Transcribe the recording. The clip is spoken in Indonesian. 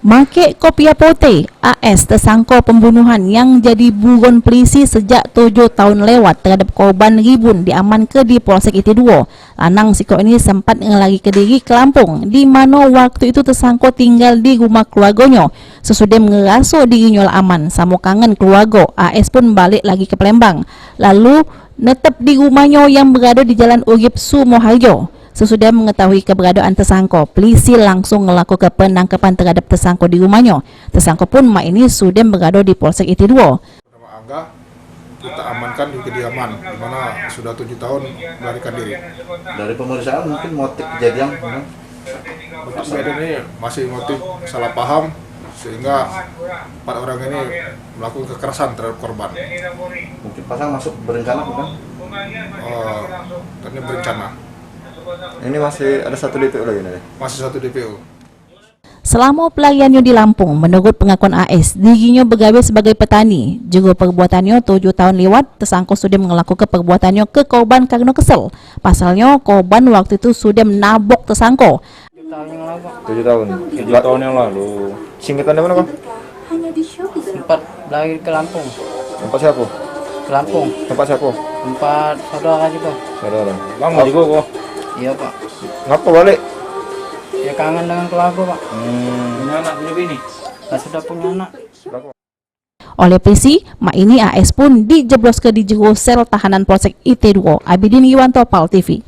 Make Kopia Pote, AS tersangka pembunuhan yang jadi buron polisi sejak 7 tahun lewat terhadap korban ribun diamankan di Polsek Iti2. Lanang siko ini sempat ngelari ke diri ke Lampung, di mana waktu itu tersangka tinggal di rumah keluarganya. Sesudah mengerasuk dirinya aman, sama kangen keluarga, AS pun balik lagi ke Palembang. Lalu netep di rumahnya yang berada di Jalan Urip Sumoharjo. Sesudah mengetahui keberadaan tersangka, polisi langsung melakukan penangkapan terhadap tersangka di rumahnya. Tersangka pun mak ini sudah berada di Polsek Iti2. Nama Angga kita amankan di kediaman, di mana sudah 7 tahun melarikan diri. Dari pemeriksaan mungkin motif kejadian, Motif kejadian ini masih motif salah paham, sehingga 4 orang ini melakukan kekerasan terhadap korban. mungkin pasang masuk berencana bukan? Ternyata berencana. Ini masih ada satu DPO lagi nih. Masih satu DPO. Selama pelariannya di Lampung, menurut pengakuan AS, dirinya begawe sebagai petani. Juga perbuatannya 7 tahun lewat, tersangka sudah melakukan perbuatannya ke korban karena kesel. Pasalnya, korban waktu itu sudah menabok tersangka. 7 tahun. 7 tahun yang lalu. Singkatan dari mana, Bang? Sempat lari ke Lampung. Tempat siapa? Ke Lampung. Tempat siapa? Tempat saudara juga. Saudara. Bang, mau juga kok. Iya pak. Ngapa balik? Ya kangen dengan keluarga pak. Punya anak, punya bini? Sudah punya anak. Oleh polisi, mak ini AS pun dijebloskan di jero sel tahanan Polsek Iti2. Abidin Yuwanto, PAL TV.